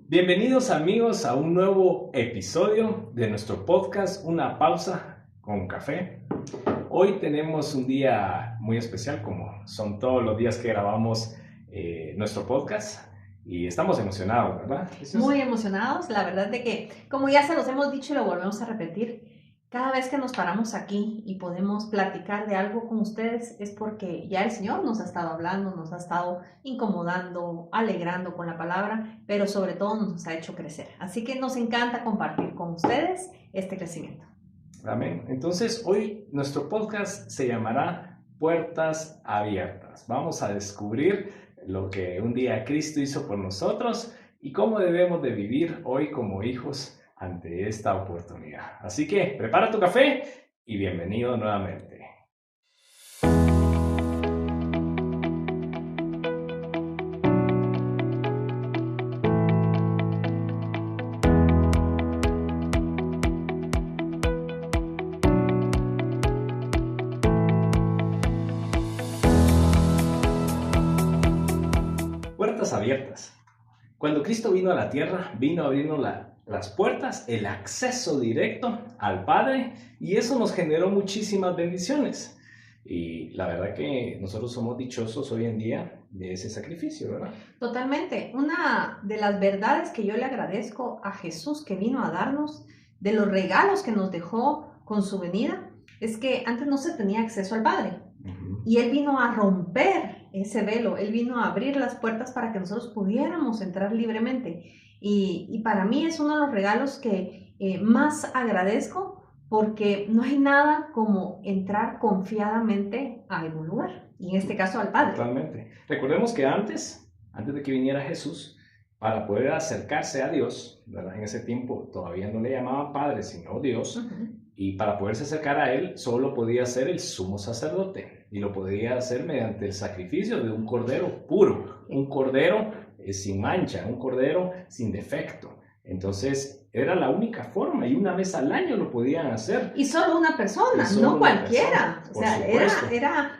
Bienvenidos amigos a un nuevo episodio de nuestro podcast Una pausa con café. Hoy tenemos un día muy especial como son todos los días que grabamos nuestro podcast y estamos emocionados, ¿verdad? Muy emocionados, la verdad de que, como ya se los hemos dicho y lo volvemos a repetir, cada vez que nos paramos aquí y podemos platicar de algo con ustedes es porque ya el Señor nos ha estado hablando, nos ha estado incomodando, alegrando con la palabra, pero sobre todo nos ha hecho crecer. Así que nos encanta compartir con ustedes este crecimiento. Amén. Entonces hoy nuestro podcast se llamará Puertas Abiertas. Vamos a descubrir lo que un día Cristo hizo por nosotros y cómo debemos de vivir hoy como hijos ante esta oportunidad. Así que prepara tu café y bienvenido nuevamente. Puertas abiertas. Cuando Cristo vino a la tierra, vino abriendo las puertas, el acceso directo al Padre, y eso nos generó muchísimas bendiciones. Y la verdad que nosotros somos dichosos hoy en día de ese sacrificio, ¿verdad? Totalmente. Una de las verdades que yo le agradezco a Jesús que vino a darnos, de los regalos que nos dejó con su venida, es que antes no se tenía acceso al Padre. Y Él vino a romper ese velo, Él vino a abrir las puertas para que nosotros pudiéramos entrar libremente. Y para mí es uno de los regalos que más agradezco porque no hay nada como entrar confiadamente a algún lugar, y en este caso al Padre. Totalmente. Recordemos que antes de que viniera Jesús, para poder acercarse a Dios, ¿verdad? En ese tiempo todavía no le llamaban Padre, sino Dios. Y para poderse acercar a Él, solo podía ser el sumo sacerdote. Y lo podía hacer mediante el sacrificio de un cordero puro, un cordero sin mancha, un cordero sin defecto. Entonces, era la única forma y una vez al año lo podían hacer. Y solo una persona, solo no una cualquiera. persona, O sea, era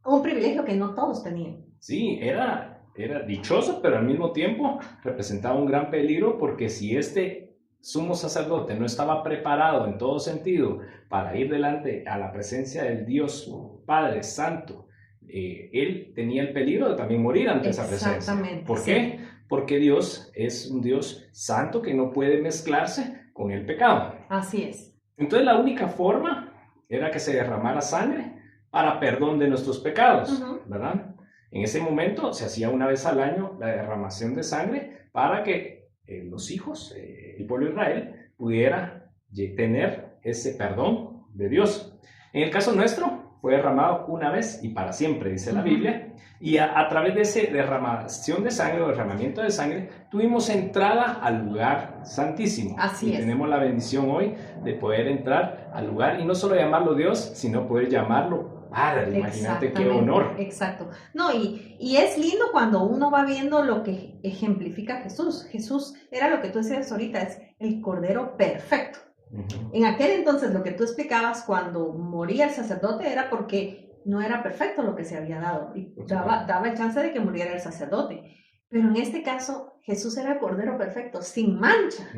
un privilegio que no todos tenían. Sí, era dichoso, pero al mismo tiempo representaba un gran peligro porque si este sumo sacerdote no estaba preparado en todo sentido para ir delante a la presencia del Dios Padre Santo, él tenía el peligro de también morir ante esa presencia. Exactamente. ¿Por sí. qué? Porque Dios es un Dios santo que no puede mezclarse con el pecado. Así es. Entonces la única forma era que se derramara sangre para perdón de nuestros pecados, ¿verdad? En ese momento se hacía una vez al año la derramación de sangre para que los hijos, el pueblo de Israel, pudiera tener ese perdón de Dios. En el caso nuestro, fue derramado una vez y para siempre, dice la Biblia, y a través de esa derramación de sangre o derramamiento de sangre, tuvimos entrada al lugar santísimo. Así es. Tenemos la bendición hoy de poder entrar al lugar y no solo llamarlo Dios, sino poder llamarlo Padre. Imagínate qué honor. Exacto. No, y es lindo cuando uno va viendo lo que ejemplifica Jesús. Jesús era lo que tú decías ahorita, es el Cordero perfecto. En aquel entonces lo que tú explicabas cuando moría el sacerdote era porque no era perfecto lo que se había dado y daba el chance de que muriera el sacerdote. Pero en este caso Jesús era el Cordero perfecto, sin mancha.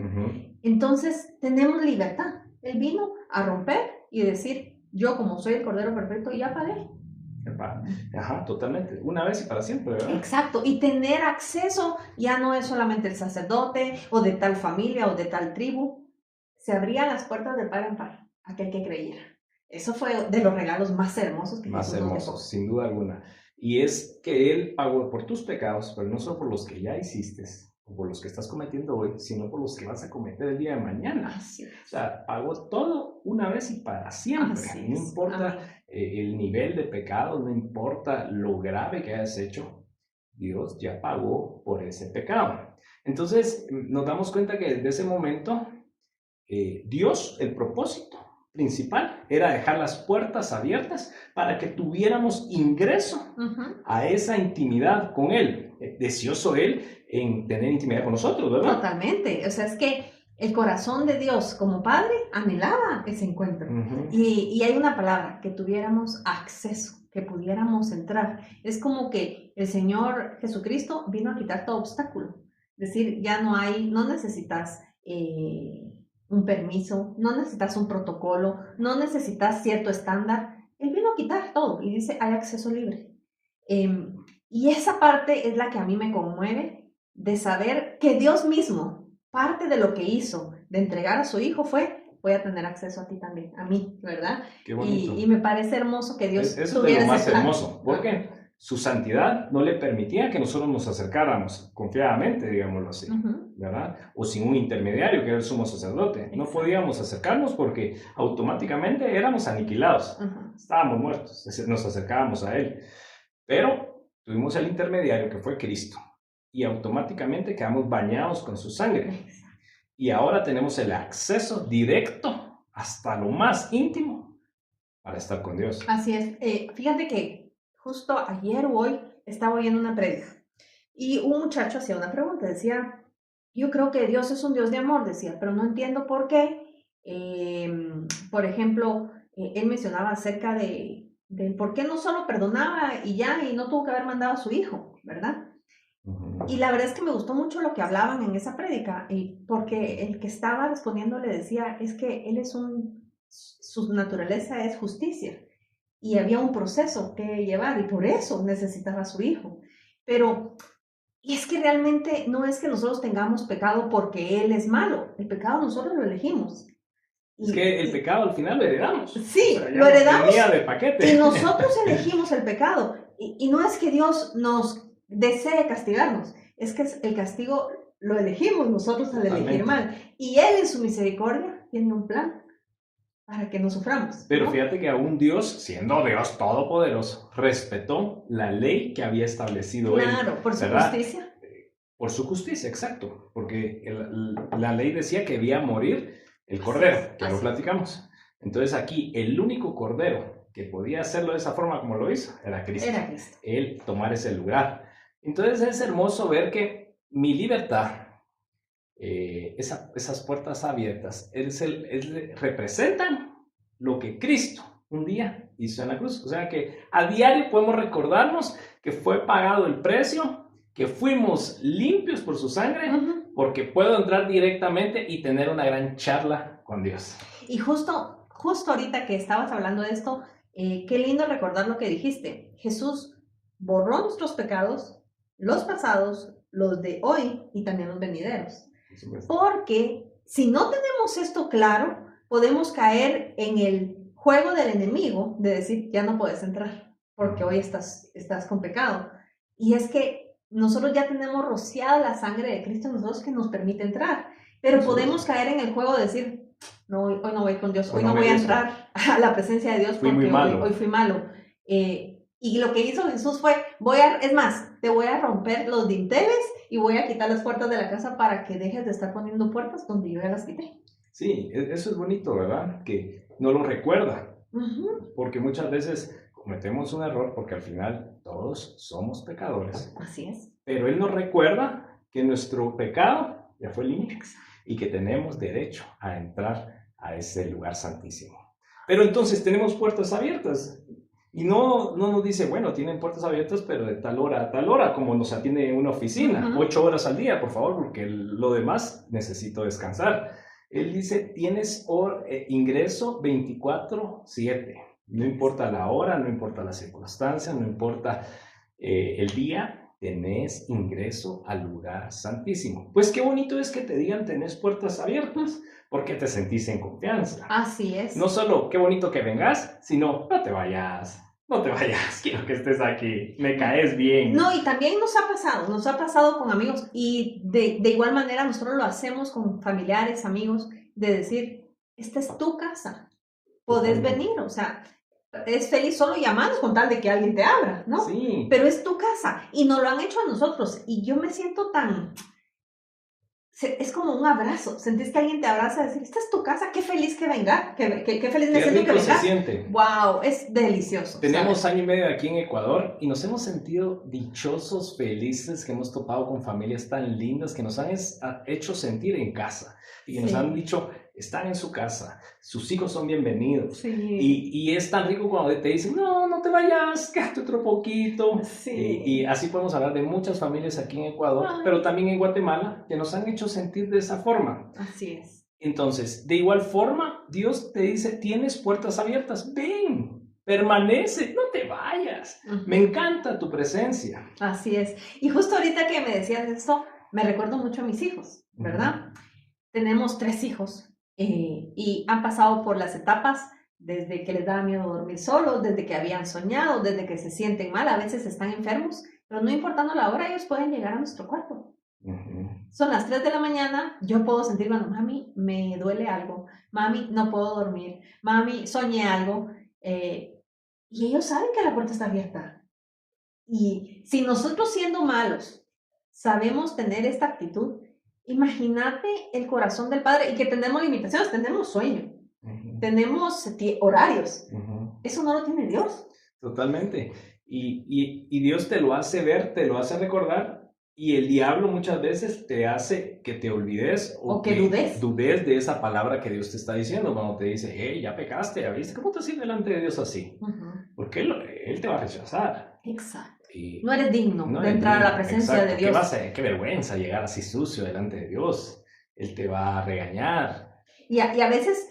Entonces tenemos libertad. Él vino a romper y decir: yo como soy el Cordero perfecto ya pagué. Ajá, totalmente. Una vez y para siempre, ¿verdad? Exacto. Y tener acceso ya no es solamente el sacerdote o de tal familia o de tal tribu. Se abrían las puertas de par en par, aquel que creyera. Eso fue de los regalos más hermosos que Más Jesús nos dejó. hermosos, sin duda alguna. Y es que Él pagó por tus pecados, pero no solo por los que ya hiciste, o por los que estás cometiendo hoy, sino por los que vas a cometer el día de mañana. Así es. O sea, pagó todo una vez y para siempre. Así No es. importa el nivel de pecado, no importa lo grave que hayas hecho, Dios ya pagó por ese pecado. Entonces, nos damos cuenta que desde ese momento, Dios, el propósito principal era dejar las puertas abiertas para que tuviéramos ingreso a esa intimidad con Él. Deseoso Él en tener intimidad con nosotros, ¿verdad? Totalmente. O sea, es que el corazón de Dios como Padre anhelaba ese encuentro. Y hay una palabra, que tuviéramos acceso, que pudiéramos entrar. Es como que el Señor Jesucristo vino a quitar todo obstáculo. decir, ya no necesitas un permiso, no necesitas un protocolo, no necesitas cierto estándar. Él vino a quitar todo y dice, hay acceso libre. Y esa parte es la que a mí me conmueve, de saber que Dios mismo, parte de lo que hizo, de entregar a su hijo fue, voy a tener acceso a ti también, a mí, ¿verdad? Qué bonito. Y me parece hermoso que Dios eso es de lo más hermoso, porque su santidad no le permitía que nosotros nos acercáramos confiadamente, digámoslo así, ¿verdad? O sin un intermediario, que era el sumo sacerdote. No podíamos acercarnos porque automáticamente éramos aniquilados. Estábamos muertos, nos acercábamos a él. Pero tuvimos el intermediario, que fue Cristo, y automáticamente quedamos bañados con su sangre. Y ahora tenemos el acceso directo hasta lo más íntimo para estar con Dios. Así es. Fíjate que justo ayer o hoy estaba oyendo una prédica y un muchacho hacía una pregunta. Decía, yo creo que Dios es un Dios de amor, decía, pero no entiendo por qué. Por ejemplo, él mencionaba acerca de por qué no solo perdonaba y ya, y no tuvo que haber mandado a su hijo, ¿verdad? Y la verdad es que me gustó mucho lo que hablaban en esa prédica, porque el que estaba respondiendo le decía, es que él es su naturaleza es justicia, y había un proceso que llevar, y por eso necesitaba a su hijo. Pero, y es que realmente no es que nosotros tengamos pecado porque él es malo, el pecado nosotros lo elegimos. Es que el pecado al final lo heredamos. Sí, o sea, lo heredamos venía de paquete. Y nosotros elegimos el pecado. Y no es que Dios nos desee castigarnos, es que el castigo lo elegimos nosotros al elegir mal. Y Él en su misericordia tiene un plan para que no suframos. Pero ¿no? Fíjate que aún Dios, siendo Dios todopoderoso, respetó la ley que había establecido Él. Claro, por su justicia. Por su justicia, exacto. Porque la ley decía que debía morir el cordero, que lo platicamos. Entonces aquí el único cordero que podía hacerlo de esa forma como lo hizo era Cristo. Él tomar ese lugar. Entonces es hermoso ver que mi libertad, esas puertas abiertas, representan lo que Cristo un día hizo en la cruz. O sea que a diario podemos recordarnos que fue pagado el precio, que fuimos limpios por su sangre, porque puedo entrar directamente y tener una gran charla con Dios. Y justo ahorita que estabas hablando de esto, qué lindo recordar lo que dijiste. Jesús borró nuestros pecados, los pasados, los de hoy y también los venideros. Porque si no tenemos esto claro, podemos caer en el juego del enemigo de decir, ya no puedes entrar, porque hoy estás con pecado. Y es que nosotros ya tenemos rociada la sangre de Cristo en nosotros que nos permite entrar, pero podemos caer en el juego de decir, no, hoy no voy con Dios, hoy no voy a entrar a la presencia de Dios porque hoy fui malo. Y lo que hizo Jesús fue, te voy a romper los dinteles y voy a quitar las puertas de la casa para que dejes de estar poniendo puertas donde yo ya las quité. Sí, eso es bonito, ¿verdad? Que no lo recuerda, porque muchas veces cometemos un error porque al final todos somos pecadores. Así es. Pero Él nos recuerda que nuestro pecado ya fue limpio y que tenemos derecho a entrar a ese lugar santísimo. Pero entonces tenemos puertas abiertas y no nos dice, bueno, tienen puertas abiertas, pero de tal hora a tal hora, como nos atiende una oficina, 8 horas al día, por favor, porque lo demás necesito descansar. Él dice, tienes ingreso 24/7. No importa la hora, no importa la circunstancia, no importa el día, tenés ingreso al lugar santísimo. Pues qué bonito es que te digan tenés puertas abiertas, porque te sentís en confianza. Así es. No solo qué bonito que vengas, sino no te vayas, quiero que estés aquí, me caes bien. No, y también nos ha pasado con amigos, y de igual manera nosotros lo hacemos con familiares, amigos, de decir, esta es tu casa, podés venir, o sea, es feliz solo llamando con tal de que alguien te abra, ¿no? Sí. Pero es tu casa, y nos lo han hecho a nosotros, y yo me siento tan... Es como un abrazo, sentís que alguien te abraza y decir, esta es tu casa, qué feliz que venga, qué feliz me siento que venga. Se siente. Wow, es delicioso. Tenemos año y medio aquí en Ecuador y nos hemos sentido dichosos, felices, que hemos topado con familias tan lindas que nos han hecho sentir en casa y que nos han dicho, están en su casa, sus hijos son bienvenidos. Sí. Y es tan rico cuando te dicen, no, no te vayas, quédate otro poquito. Sí. Y así podemos hablar de muchas familias aquí en Ecuador, pero también en Guatemala, que nos han hecho sentir de esa forma. Así es. Entonces, de igual forma, Dios te dice, tienes puertas abiertas, ven. Permanece, no te vayas. Me encanta tu presencia. Así es. Y justo ahorita que me decías esto, me recuerdo mucho a mis hijos, ¿verdad? Tenemos 3 hijos y han pasado por las etapas desde que les daba miedo dormir solos, desde que habían soñado, desde que se sienten mal, a veces están enfermos, pero no importando la hora, ellos pueden llegar a nuestro cuarto. Son las 3 de la mañana, yo puedo sentir cuando, mami, me duele algo, mami, no puedo dormir, mami, soñé algo. Y ellos saben que la puerta está abierta. Y si nosotros siendo malos sabemos tener esta actitud, imagínate el corazón del Padre y que tenemos limitaciones, tenemos sueño, tenemos horarios. Eso no lo tiene Dios. Totalmente. Y Dios te lo hace ver, te lo hace recordar. Y el diablo muchas veces te hace que te olvides o que dudes de esa palabra que Dios te está diciendo cuando te dice, hey, ya pecaste, ¿ya viste? ¿Cómo te haces delante de Dios así? Porque él te va a rechazar. Exacto. Y no eres digno de entrar a la presencia de Dios. Qué vergüenza llegar así sucio delante de Dios. Él te va a regañar. Y a veces,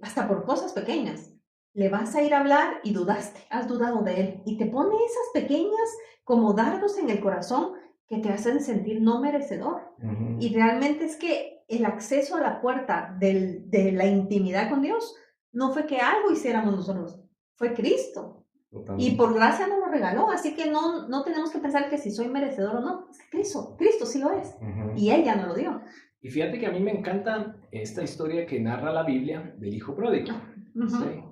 hasta por cosas pequeñas, le vas a ir a hablar y dudaste, has dudado de él. Y te pone esas pequeñas como dardos en el corazón que te hacen sentir no merecedor. Y realmente es que el acceso a la puerta de la intimidad con Dios no fue que algo hiciéramos nosotros, fue Cristo. Totalmente. Y por gracia nos lo regaló, así que no tenemos que pensar que si soy merecedor o no, es que Cristo sí lo es. Y Él ya nos lo dio. Y fíjate que a mí me encanta esta historia que narra la Biblia del hijo pródigo. ¿Sí?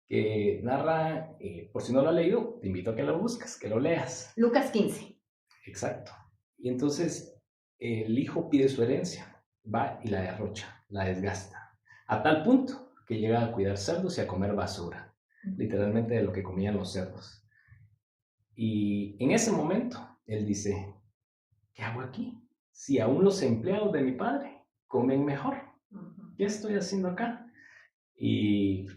Que narra, por si no lo has leído, te invito a que lo busques, que lo leas. Lucas 15. Exacto. Y entonces el hijo pide su herencia, va y la derrocha, la desgasta, a tal punto que llega a cuidar cerdos y a comer basura, literalmente de lo que comían los cerdos. Y en ese momento él dice, ¿qué hago aquí? Si aún los empleados de mi padre comen mejor, ¿qué estoy haciendo acá?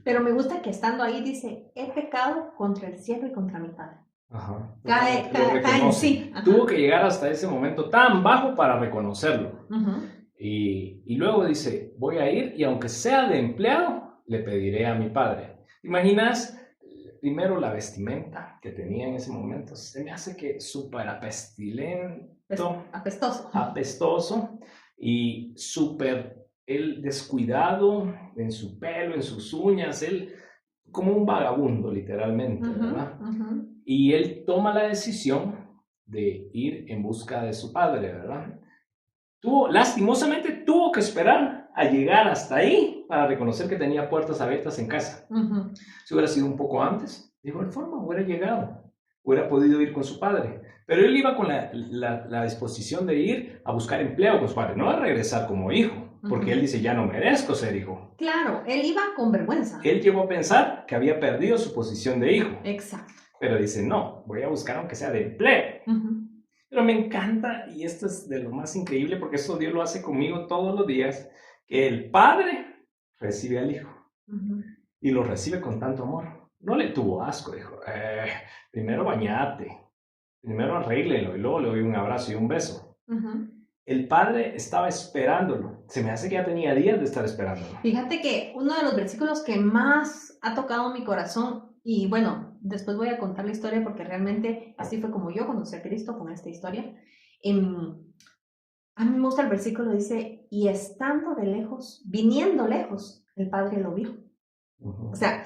Pero me gusta que estando ahí dice, he pecado contra el cielo y contra mi padre. Cae en sí. Tuvo que llegar hasta ese momento tan bajo para reconocerlo. Y luego dice, voy a ir y aunque sea de empleado, le pediré a mi padre. ¿Te imaginas? Primero la vestimenta que tenía en ese momento. Se me hace que súper apestoso y súper él descuidado en su pelo, en sus uñas, él como un vagabundo literalmente, ¿verdad? Y él toma la decisión de ir en busca de su padre, ¿verdad? Lastimosamente tuvo que esperar a llegar hasta ahí para reconocer que tenía puertas abiertas en casa. Si hubiera sido un poco antes, de igual forma hubiera llegado, hubiera podido ir con su padre. Pero él iba con la disposición de ir a buscar empleo con su padre, no a regresar como hijo. Porque él dice, ya no merezco ser hijo. Claro, él iba con vergüenza. Él llegó a pensar que había perdido su posición de hijo. Exacto. Pero dice, no, voy a buscar aunque sea de empleo. Pero me encanta, y esto es de lo más increíble, porque eso Dios lo hace conmigo todos los días, que el padre recibe al hijo. Y lo recibe con tanto amor. No le tuvo asco, dijo, primero bañate, primero arréglelo, y luego le doy un abrazo y un beso. El padre estaba esperándolo. Se me hace que ya tenía días de estar esperándolo. Fíjate que uno de los versículos que más ha tocado mi corazón, y bueno, después voy a contar la historia porque realmente así fue como yo conocí a Cristo con esta historia. A mí me gusta el versículo, dice, y estando de lejos, viniendo lejos, el padre lo vio. O sea,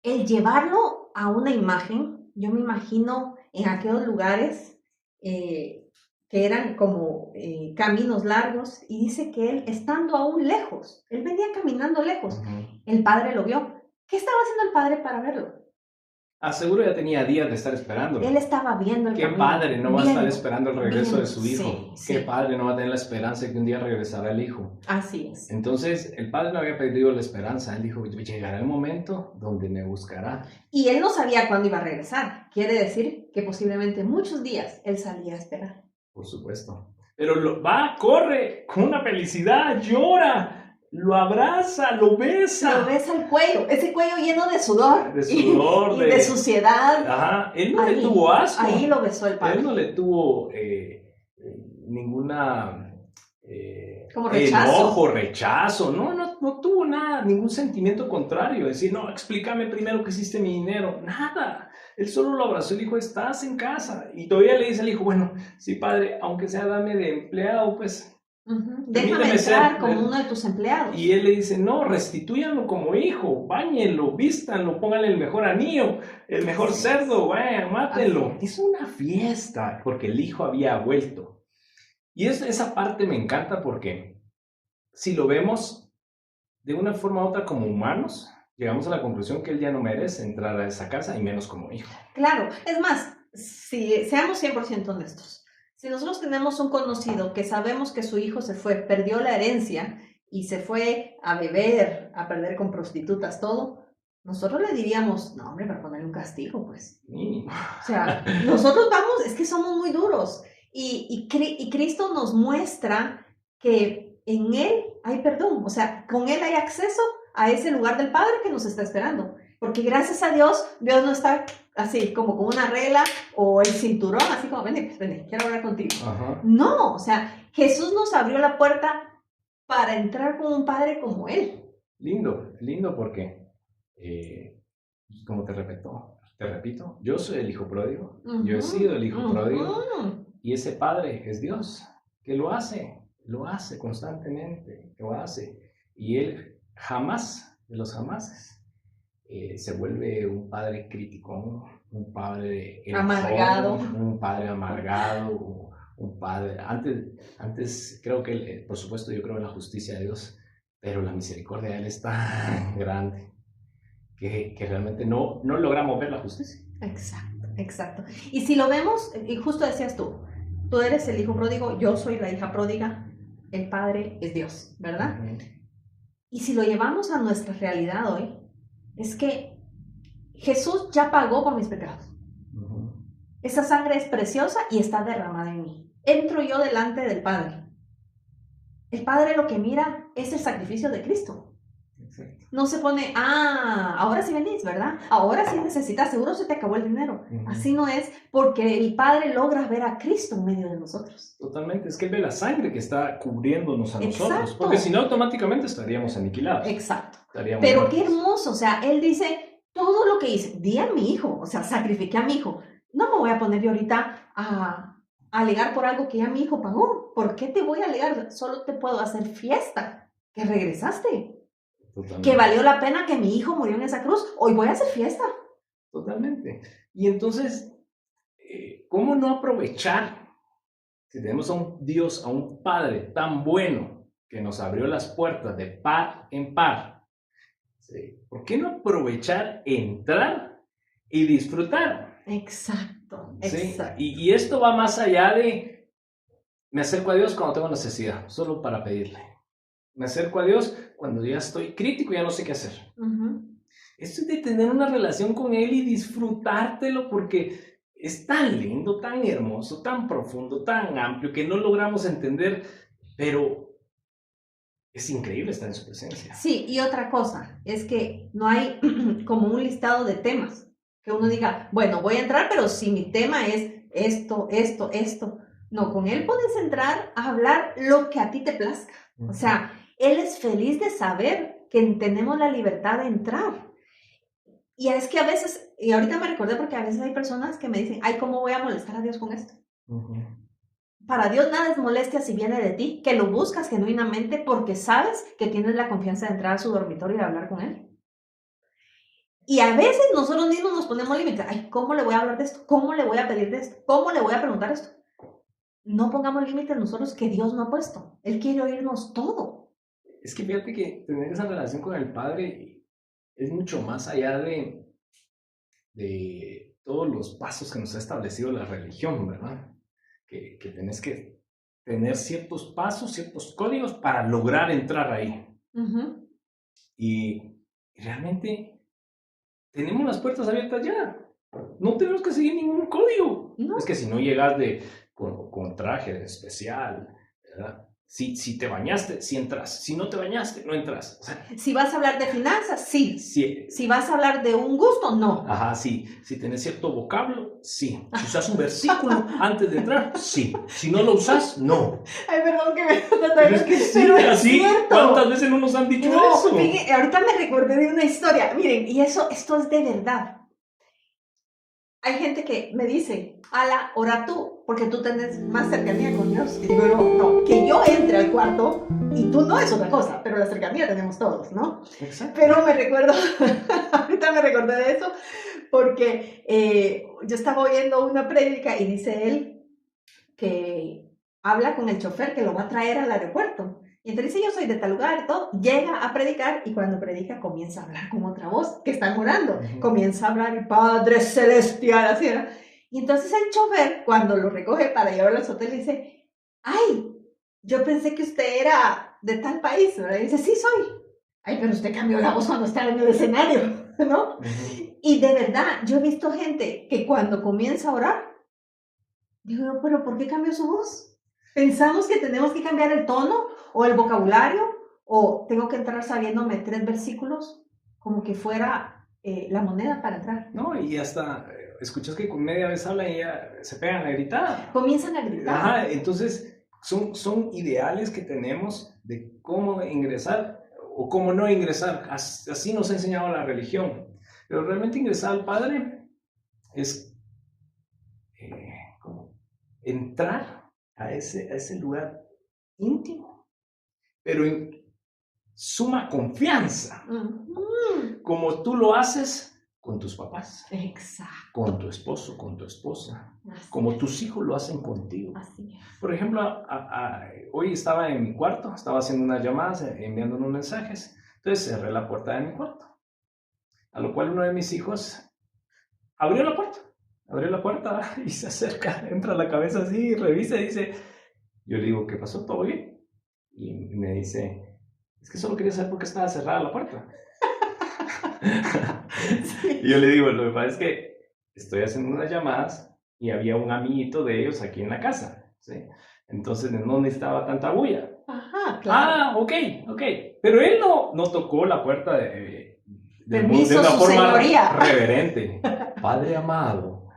el llevarlo a una imagen, yo me imagino en aquellos lugares que eran como caminos largos, y dice que él, estando aún lejos, él venía caminando lejos, el padre lo vio. ¿Qué estaba haciendo el padre para verlo? Seguro ya tenía días de estar esperando. Él estaba viendo el ¿Qué camino. padre no va a estar esperando el regreso de su hijo? Sí, ¿Qué sí. padre no va a tener la esperanza de que un día regresará el hijo? Así es. Entonces, el padre no había perdido la esperanza. Él dijo, llegará el momento donde me buscará. Y él no sabía cuándo iba a regresar. Quiere decir que posiblemente muchos días él salía a esperar. Por supuesto. Pero va, corre, con una felicidad, llora, lo abraza, lo besa. Lo besa el cuello, ese cuello lleno de sudor. De sudor, y de suciedad. Ajá, él no ahí, le tuvo asco. Ahí lo besó el padre. Él no le tuvo ninguna... como rechazo. Enojo, rechazo, no tuvo nada, ningún sentimiento contrario, decir, no, explícame primero qué hiciste mi dinero, nada, él solo lo abrazó y dijo, estás en casa, y todavía le dice al hijo, bueno, sí padre, aunque sea dame de empleado, pues, déjame entrar como uno de tus empleados. Y él le dice, no, restitúyanlo como hijo, báñenlo, vístanlo, pónganle el mejor anillo, el mejor cerdo, vayan, mátenlo. Es una fiesta, porque el hijo había vuelto. Y esa parte me encanta porque si lo vemos de una forma u otra como humanos, llegamos a la conclusión que él ya no merece entrar a esa casa y menos como hijo. Claro, es más, si seamos 100% honestos, si nosotros tenemos un conocido que sabemos que su hijo se fue, perdió la herencia y se fue a beber, a perder con prostitutas, todo, nosotros le diríamos, no hombre, para ponerle un castigo, pues. Sí. O sea, nosotros vamos, es que somos muy duros. Y Cristo nos muestra que en Él hay perdón, o sea, con Él hay acceso a ese lugar del Padre que nos está esperando. Porque gracias a Dios, Dios no está así como con una regla o el cinturón, así como, ven, quiero hablar contigo. Ajá. No, o sea, Jesús nos abrió la puerta para entrar con un Padre como Él. Lindo porque, como te repito, yo soy el hijo pródigo, yo he sido el hijo pródigo. Y ese Padre es Dios, que lo hace constantemente, lo hace. Y Él jamás, de los jamases, se vuelve un padre crítico, un padre amargado, un padre amargado, un padre... Antes creo que, por supuesto, yo creo en la justicia de Dios, pero la misericordia de Él es tan grande que realmente no logramos ver la justicia. Exacto. Y si lo vemos, y justo decías tú eres el hijo pródigo, yo soy la hija pródiga, el Padre es Dios, ¿verdad? Y si lo llevamos a nuestra realidad hoy, es que Jesús ya pagó por mis pecados. Esa sangre es preciosa y está derramada en mí. Entro yo delante del Padre. El Padre lo que mira es el sacrificio de Cristo. Exacto. No se pone, ahora sí venís, ¿verdad? Ahora sí necesitas, seguro se te acabó el dinero. Así no es, porque el Padre logra ver a Cristo en medio de nosotros. Totalmente, es que Él ve la sangre que está cubriéndonos a nosotros, porque si no automáticamente estaríamos aniquilados. Exacto. Pero muertos. Qué hermoso, o sea, Él dice, todo lo que hice, di a mi hijo, o sea, sacrifiqué a mi hijo. No me voy a poner yo ahorita a alegar por algo que ya mi hijo pagó. ¿Por qué te voy a alegar? Solo te puedo hacer fiesta, que regresaste. Totalmente. Que valió la pena que mi hijo murió en esa cruz. Hoy voy a hacer fiesta. Totalmente. Y entonces, ¿cómo no aprovechar? Si tenemos a un Dios, a un Padre tan bueno que nos abrió las puertas de par en par, ¿sí? ¿Por qué no aprovechar, entrar y disfrutar? Exacto. ¿Sí? Y esto va más allá de me acerco a Dios cuando tengo necesidad, solo para pedirle. Me acerco a Dios cuando ya estoy crítico y ya no sé qué hacer. Esto es de tener una relación con Él y disfrutártelo porque es tan lindo, tan hermoso, tan profundo, tan amplio que no logramos entender, pero es increíble estar en su presencia. Sí, y otra cosa, es que no hay como un listado de temas que uno diga, bueno, voy a entrar, pero si mi tema es esto. No, con Él puedes entrar a hablar lo que a ti te plazca. O sea, Él es feliz de saber que tenemos la libertad de entrar. Y es que a veces, y ahorita me recordé porque a veces hay personas que me dicen, ay, ¿cómo voy a molestar a Dios con esto? Para Dios nada es molestia si viene de ti, que lo buscas genuinamente porque sabes que tienes la confianza de entrar a su dormitorio y de hablar con Él. Y a veces nosotros mismos nos ponemos límites. Ay, ¿cómo le voy a hablar de esto? ¿Cómo le voy a pedir de esto? ¿Cómo le voy a preguntar esto? No pongamos límites nosotros que Dios no ha puesto. Él quiere oírnos todo. Es que fíjate que tener esa relación con el Padre es mucho más allá de todos los pasos que nos ha establecido la religión, ¿verdad? Que tenés que tener ciertos pasos, ciertos códigos para lograr entrar ahí. Y realmente tenemos las puertas abiertas ya. No tenemos que seguir ningún código. No. Es que si no llegas de con traje especial, ¿verdad? Si te bañaste, sí entras. Si no te bañaste, no entras. O sea, si vas a hablar de finanzas, sí. si, Si vas a hablar de un gusto, no. Ajá, sí. Si tienes cierto vocablo, sí. Si usas un versículo antes de entrar, sí. Si no lo usas, no. Ay, perdón que me... Pero es que sí, Pero es así. cierto. ¿Cuántas veces no nos han dicho No, eso? fíjate, ahorita me recordé de una historia. Miren, y esto es de verdad. Hay gente que me dice, Ala, ora tú, porque tú tenés más cercanía con Dios. Y digo, no, que yo entre al cuarto y tú no es otra cosa, pero la cercanía tenemos todos, ¿no? Exacto. Pero me recuerdo, ahorita me recordé de eso, porque yo estaba oyendo una prédica y dice él que habla con el chofer que lo va a traer al aeropuerto. Y entonces dice, yo soy de tal lugar y todo, llega a predicar y cuando predica comienza a hablar con otra voz que está orando. Comienza a hablar el Padre Celestial, así era. Y entonces el chofer, cuando lo recoge para llevarlo al hotel, dice, ay, yo pensé que usted era de tal país, ¿verdad? Y dice, sí soy. Ay, pero usted cambió la voz cuando estaba en el escenario, ¿no? Y de verdad, yo he visto gente que cuando comienza a orar, digo, pero ¿por qué cambió su voz? Pensamos que tenemos que cambiar el tono o el vocabulario, o tengo que entrar sabiéndome 3 versículos como que fuera la moneda para entrar. No, y hasta escuchas que con media vez hablan y ya se pegan a gritar. Comienzan a gritar. Ajá, entonces son ideales que tenemos de cómo ingresar o cómo no ingresar. Así nos ha enseñado la religión. Pero realmente ingresar al Padre es como entrar a ese lugar íntimo, pero en suma confianza, como tú lo haces con tus papás, exacto, con tu esposo, con tu esposa, así como es. Tus hijos lo hacen contigo. Así es. Por ejemplo, hoy estaba en mi cuarto, estaba haciendo unas llamadas, enviando unos mensajes, entonces cerré la puerta de mi cuarto, a lo cual uno de mis hijos abrió la puerta y se acerca, entra a la cabeza así, revisa y dice, yo le digo, ¿qué pasó? ¿Todo bien? Y me dice, es que solo quería saber por qué estaba cerrada la puerta. Sí. Y yo le digo, lo que pasa es que estoy haciendo unas llamadas y había un amiguito de ellos aquí en la casa, ¿sí? Entonces no necesitaba tanta bulla. Ajá, claro. Ok. Pero él no tocó la puerta de Permiso, una su forma señoría. reverente. Padre amado,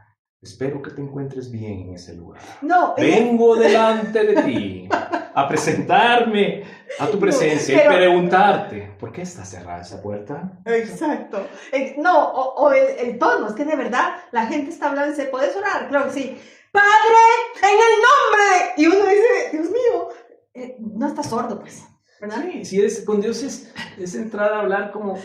espero que te encuentres bien en ese lugar. No, vengo delante de ti a presentarme a tu presencia y preguntarte, ¿por qué está cerrada esa puerta? Exacto. No, o el tono, es que de verdad la gente está hablando y dice, ¿puedes orar? Claro que sí. Padre, en el nombre. Y uno dice, Dios mío, no estás sordo, pues, ¿verdad? Sí, si eres con Dios es entrar a hablar como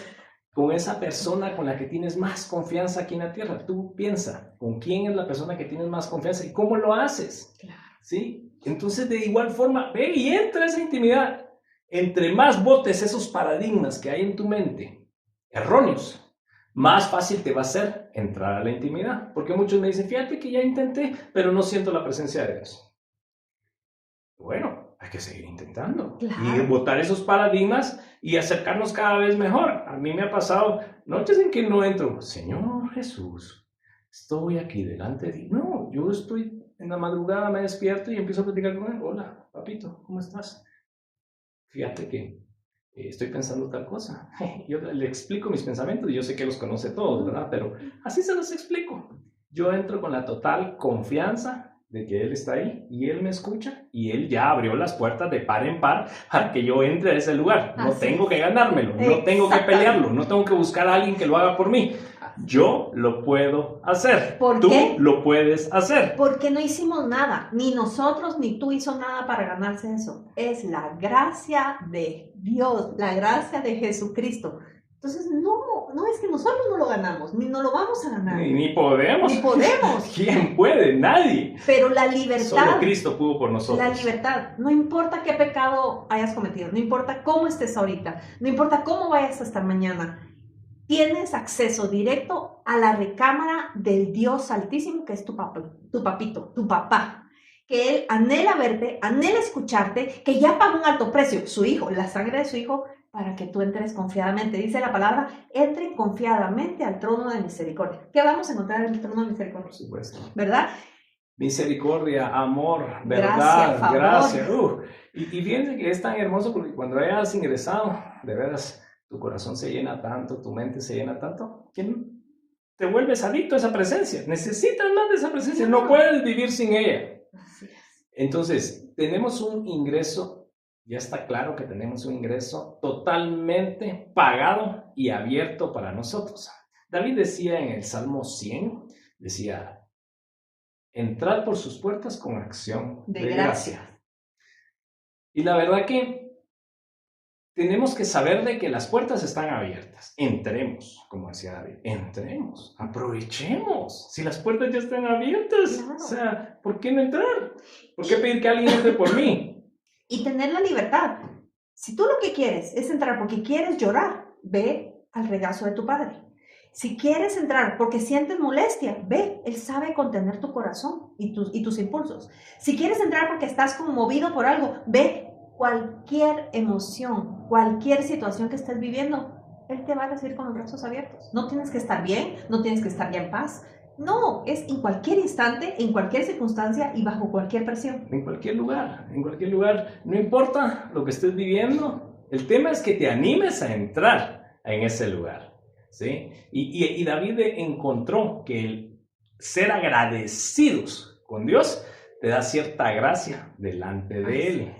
con esa persona con la que tienes más confianza aquí en la tierra. Tú piensa, ¿con quién es la persona que tienes más confianza y cómo lo haces? Claro. ¿Sí? Entonces, de igual forma, ve y entra esa intimidad. Entre más botes esos paradigmas que hay en tu mente, erróneos, más fácil te va a ser entrar a la intimidad. Porque muchos me dicen, fíjate que ya intenté, pero no siento la presencia de Dios. Bueno, hay que seguir intentando. Claro. Y botar esos paradigmas y acercarnos cada vez mejor. A mí me ha pasado noches en que no entro. Señor Jesús, estoy aquí delante de ti. No, yo estoy en la madrugada, me despierto y empiezo a platicar con él. Hola, papito, ¿cómo estás? Fíjate que estoy pensando tal cosa. Yo le explico mis pensamientos y yo sé que los conoce todos, ¿verdad? Pero así se los explico. Yo entro con la total confianza de que Él está ahí y Él me escucha y Él ya abrió las puertas de par en par para que yo entre a ese lugar. No tengo que ganármelo, no tengo que pelearlo, no tengo que buscar a alguien que lo haga por mí. Yo lo puedo hacer. ¿Por qué? Tú lo puedes hacer. Porque no hicimos nada. Ni nosotros ni tú hizo nada para ganarse eso. Es la gracia de Dios, la gracia de Jesucristo. Entonces, no es que nosotros no lo ganamos, ni no lo vamos a ganar. Ni podemos. Ni podemos. ¿Quién puede? Nadie. Pero la libertad. Solo Cristo pudo por nosotros. La libertad. No importa qué pecado hayas cometido, no importa cómo estés ahorita, no importa cómo vayas a estar mañana. Tienes acceso directo a la recámara del Dios Altísimo, que es tu papito, tu papá. Que Él anhela verte, anhela escucharte, que ya pagó un alto precio, su hijo, la sangre de su hijo, para que tú entres confiadamente. Dice la palabra, entren confiadamente al trono de misericordia. ¿Qué vamos a encontrar en el trono de misericordia? Por supuesto. ¿Verdad? misericordia, amor, verdad, gracia. Y fíjense que es tan hermoso porque cuando hayas ingresado, de veras, tu corazón se llena tanto, tu mente se llena tanto, que te vuelves adicto a esa presencia. Necesitas más de esa presencia, no puedes vivir sin ella. Entonces, tenemos un ingreso, ya está claro que tenemos un ingreso totalmente pagado y abierto para nosotros. David decía en el Salmo 100, decía, entrar por sus puertas con acción de gracia. Y la verdad que tenemos que saber de que las puertas están abiertas. Entremos, como decía David, entremos, aprovechemos. Si las puertas ya están abiertas, claro. O sea, ¿por qué no entrar? ¿Por qué pedir que alguien entre por mí? Y tener la libertad. Si tú lo que quieres es entrar porque quieres llorar, ve al regazo de tu padre. Si quieres entrar porque sientes molestia, ve, Él sabe contener tu corazón y tus impulsos. Si quieres entrar porque estás conmovido por algo, ve, cualquier emoción, cualquier situación que estés viviendo, Él te va a recibir con los brazos abiertos. No tienes que estar bien, no tienes que estar ya en paz. No, es en cualquier instante, en cualquier circunstancia y bajo cualquier presión. En cualquier lugar, no importa lo que estés viviendo, el tema es que te animes a entrar en ese lugar. ¿Sí? Y David encontró que el ser agradecidos con Dios te da cierta gracia delante de Él.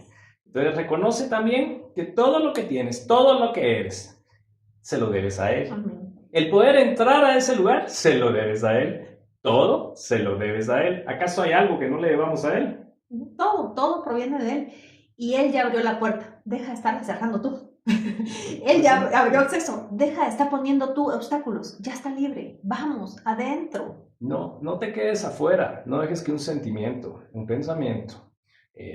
Entonces reconoce también que todo lo que tienes, todo lo que eres, se lo debes a Él. Amén. El poder entrar a ese lugar, se lo debes a Él. Todo se lo debes a Él. ¿Acaso hay algo que no le debamos a Él? Todo proviene de Él. Y Él ya abrió la puerta. Deja de estarla cerrando tú. Él ya abrió acceso. Deja de estar poniendo tú obstáculos. Ya está libre. Vamos, adentro. No te quedes afuera. No dejes que un sentimiento, un pensamiento,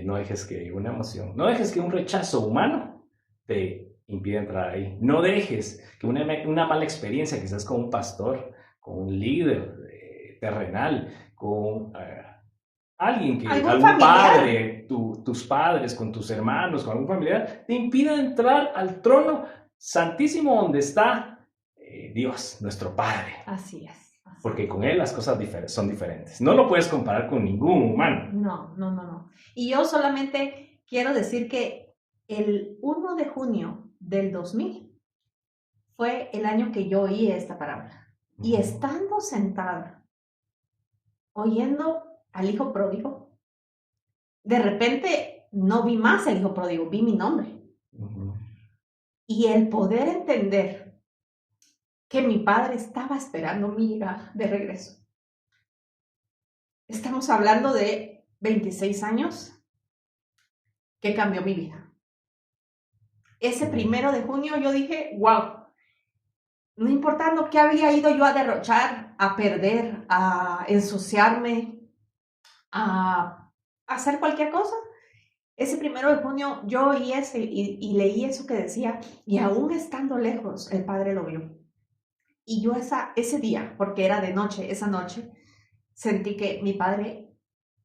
no dejes que una emoción, no dejes que un rechazo humano te impida entrar ahí. No dejes que una mala experiencia, quizás con un pastor, con un líder terrenal, con alguien algún padre, tus padres, con tus hermanos, con algún familiar, te impida entrar al trono santísimo donde está Dios, nuestro Padre. Así es. Porque con Él las cosas son diferentes. No lo puedes comparar con ningún humano. No. Y yo solamente quiero decir que el 1 de junio del 2000 fue el año que yo oí esta parábola. Y estando sentada, oyendo al hijo pródigo, de repente no vi más el hijo pródigo, vi mi nombre. Y el poder entender que mi padre estaba esperando mi llegada de regreso. Estamos hablando de 26 años que cambió mi vida. Ese 1 de junio yo dije, wow, no importando qué había ido yo a derrochar, a perder, a ensuciarme, a hacer cualquier cosa. Ese 1 de junio yo oí y leí eso que decía, y aún estando lejos, el Padre lo vio. Y yo ese día, porque era de noche, esa noche, sentí que mi Padre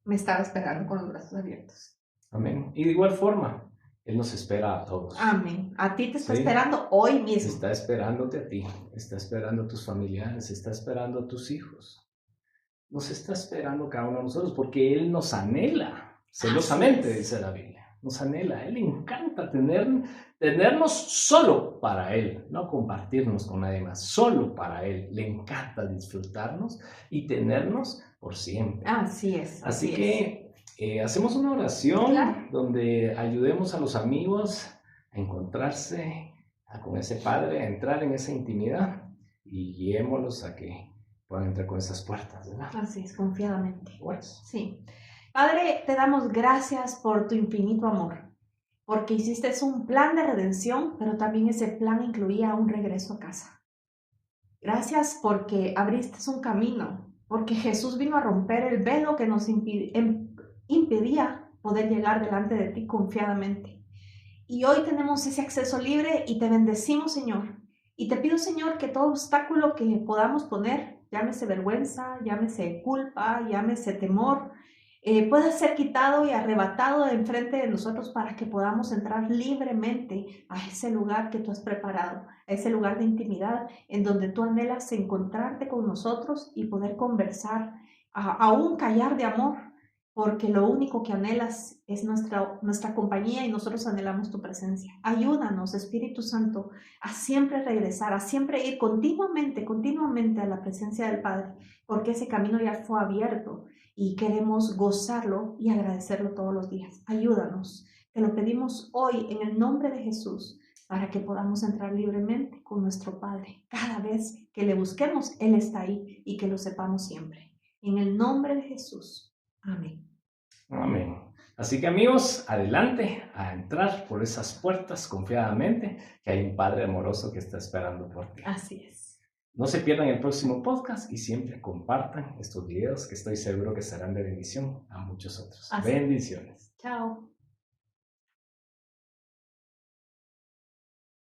me estaba esperando con los brazos abiertos. Amén. Y de igual forma, Él nos espera a todos. Amén. A ti te está esperando hoy mismo. Está esperándote a ti, está esperando a tus familiares, está esperando a tus hijos. Nos está esperando cada uno de nosotros porque Él nos anhela, celosamente, dice la Biblia. Nos anhela, a Él le encanta tenernos solo para Él, no compartirnos con nadie más, solo para Él. Le encanta disfrutarnos y tenernos por siempre. Así es. Así que hacemos una oración donde ayudemos a los amigos a encontrarse con ese Padre, a entrar en esa intimidad y guiémoslos a que puedan entrar con esas puertas, ¿verdad? Así es, confiadamente. Pues. Sí. Padre, te damos gracias por tu infinito amor, porque hiciste un plan de redención, pero también ese plan incluía un regreso a casa. Gracias porque abriste un camino, porque Jesús vino a romper el velo que nos impedía poder llegar delante de ti confiadamente. Y hoy tenemos ese acceso libre y te bendecimos, Señor. Y te pido, Señor, que todo obstáculo que podamos poner, llámese vergüenza, llámese culpa, llámese temor, pueda ser quitado y arrebatado de enfrente de nosotros para que podamos entrar libremente a ese lugar que tú has preparado, a ese lugar de intimidad en donde tú anhelas encontrarte con nosotros y poder conversar a un callar de amor, porque lo único que anhelas es nuestra compañía y nosotros anhelamos tu presencia. Ayúdanos, Espíritu Santo, a siempre regresar, a siempre ir continuamente a la presencia del Padre, porque ese camino ya fue abierto y queremos gozarlo y agradecerlo todos los días. Ayúdanos, te lo pedimos hoy en el nombre de Jesús, para que podamos entrar libremente con nuestro Padre. Cada vez que le busquemos, Él está ahí y que lo sepamos siempre. En el nombre de Jesús. Amén. Amén. Así que amigos, adelante a entrar por esas puertas confiadamente, que hay un Padre amoroso que está esperando por ti. Así es. No se pierdan el próximo podcast y siempre compartan estos videos que estoy seguro que serán de bendición a muchos otros. Bendiciones. Chao.